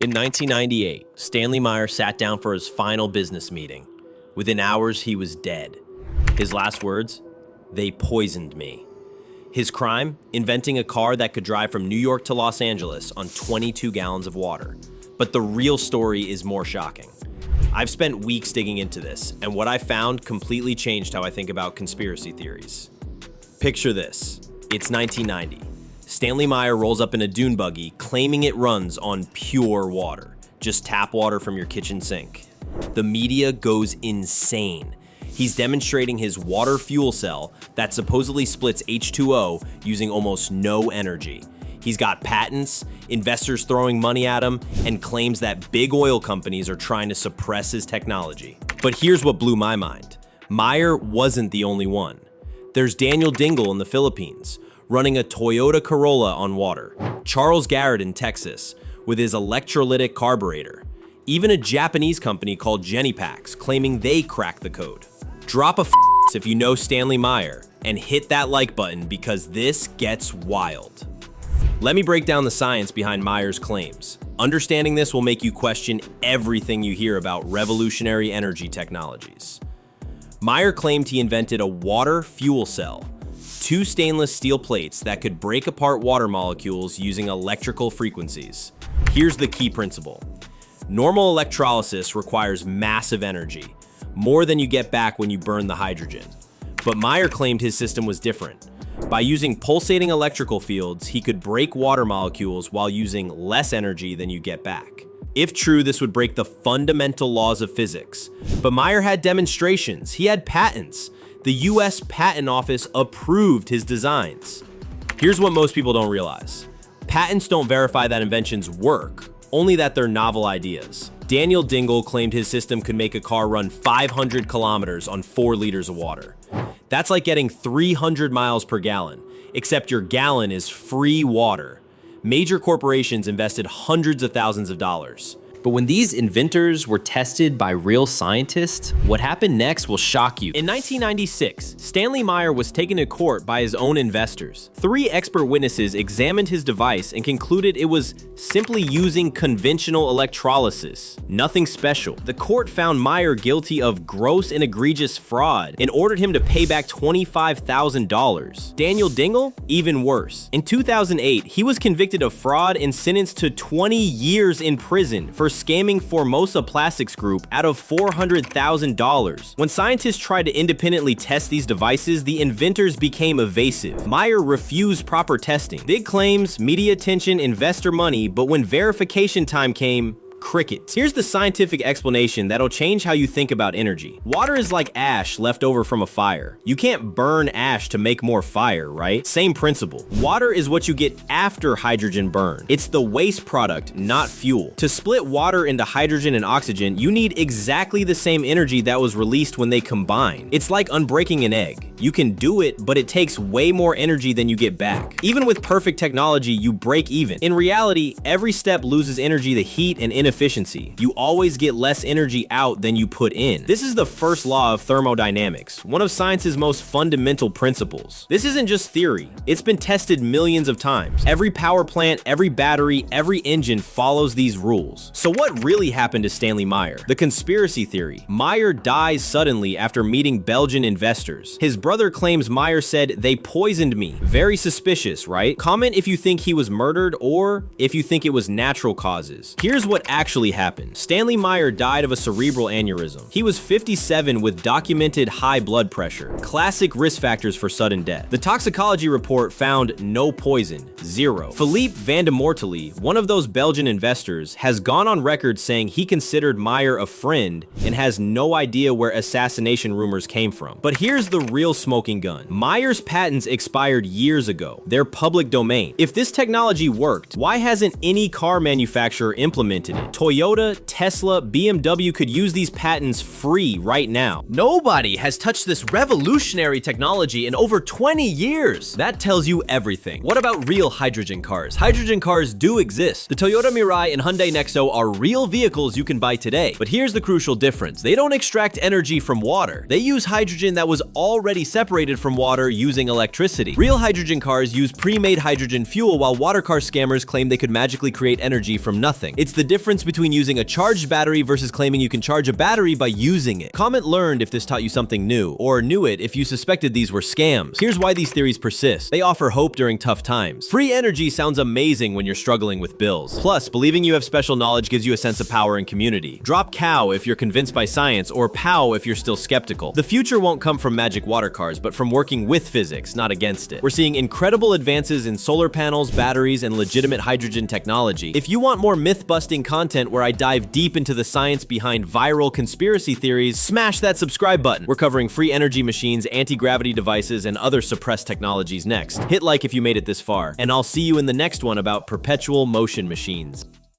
In 1998, Stanley Meyer sat down for his final business meeting. Within hours, he was dead. His last words? "They poisoned me." His crime? Inventing a car that could drive from New York to Los Angeles on 22 gallons of water. But the real story is more shocking. I've spent weeks digging into this, and what I found completely changed how I think about conspiracy theories. Picture this. It's 1990. Stanley Meyer rolls up in a dune buggy, claiming it runs on pure water, just tap water from your kitchen sink. The media goes insane. He's demonstrating his water fuel cell that supposedly splits H2O using almost no energy. He's got patents, investors throwing money at him, and claims that big oil companies are trying to suppress his technology. But here's what blew my mind. Meyer wasn't the only one. There's Dingel in the Philippines, running a Toyota Corolla on water. Charles Garrett in Texas, with his electrolytic carburetor. Even a Japanese company called Unpack claiming they cracked the code. Drop a if you know Stanley Meyer, and hit that like button because this gets wild. Let me break down the science behind Meyer's claims. Understanding this will make you question everything you hear about revolutionary energy technologies. Meyer claimed he invented a water fuel cell, two stainless steel plates that could break apart water molecules using electrical frequencies. Here's the key principle. Normal electrolysis requires massive energy, more than you get back when you burn the hydrogen. But Meyer claimed his system was different. By using pulsating electrical fields, he could break water molecules while using less energy than you get back. If true, this would break the fundamental laws of physics. But Meyer had demonstrations, he had patents. The US Patent Office approved his designs. Here's what most people don't realize. Patents don't verify that inventions work, only that they're novel ideas. Dingel claimed his system could make a car run 500 kilometers on 4 liters of water. That's like getting 300 miles per gallon, except your gallon is free water. Major corporations invested hundreds of thousands of dollars. But when these inventors were tested by real scientists, what happened next will shock you. In 1996, Stanley Meyer was taken to court by his own investors. 3 expert witnesses examined his device and concluded it was simply using conventional electrolysis. Nothing special. The court found Meyer guilty of gross and egregious fraud and ordered him to pay back $25,000. Dingel? Even worse. In 2008, he was convicted of fraud and sentenced to 20 years in prison for scamming Formosa Plastics Group out of $400,000. When scientists tried to independently test these devices, the inventors became evasive. Meyer refused proper testing. Big claims, media attention, investor money, but when verification time came, crickets. Here's the scientific explanation that'll change how you think about energy. Water is like ash left over from a fire. You can't burn ash to make more fire, right? Same principle. Water is what you get after hydrogen burn. It's the waste product, not fuel. To split water into hydrogen and oxygen, you need exactly the same energy that was released when they combine. It's like unbreaking an egg. You can do it, but it takes way more energy than you get back. Even with perfect technology, you break even. In reality, every step loses energy to heat and inefficiency. You always get less energy out than you put in. This is the first law of thermodynamics, one of science's most fundamental principles. This isn't just theory. It's been tested millions of times. Every power plant, every battery, every engine follows these rules. So what really happened to Stanley Meyer? The conspiracy theory. Meyer dies suddenly after meeting Belgian investors. His brother claims Meyer said, "They poisoned me." Very suspicious, right? Comment if you think he was murdered or if you think it was natural causes. Here's what actually happened. Stanley Meyer died of a cerebral aneurysm. He was 57 with documented high blood pressure. Classic risk factors for sudden death. The toxicology report found no poison, 0. Philippe Van de Mortely, one of those Belgian investors, has gone on record saying he considered Meyer a friend and has no idea where assassination rumors came from. But here's the real smoking gun. Meyer's patents expired years ago. They're public domain. If this technology worked, why hasn't any car manufacturer implemented it? Toyota, Tesla, BMW could use these patents free right now. Nobody has touched this revolutionary technology in over 20 years. That tells you everything. What about real hydrogen cars? Hydrogen cars do exist. The Toyota Mirai and Hyundai Nexo are real vehicles you can buy today. But here's the crucial difference. They don't extract energy from water. They use hydrogen that was already separated from water using electricity. Real hydrogen cars use pre-made hydrogen fuel, while water car scammers claim they could magically create energy from nothing. It's the difference between using a charged battery versus claiming you can charge a battery by using it. Comment learned if this taught you something new, or knew it if you suspected these were scams. Here's why these theories persist. They offer hope during tough times. Free energy sounds amazing when you're struggling with bills. Plus, believing you have special knowledge gives you a sense of power and community. Drop cow if you're convinced by science, or pow if you're still skeptical. The future won't come from magic water cars, but from working with physics, not against it. We're seeing incredible advances in solar panels, batteries, and legitimate hydrogen technology. If you want more myth-busting content where I dive deep into the science behind viral conspiracy theories, smash that subscribe button. We're covering free energy machines, anti-gravity devices, and other suppressed technologies next. Hit like if you made it this far, and I'll see you in the next one about perpetual motion machines.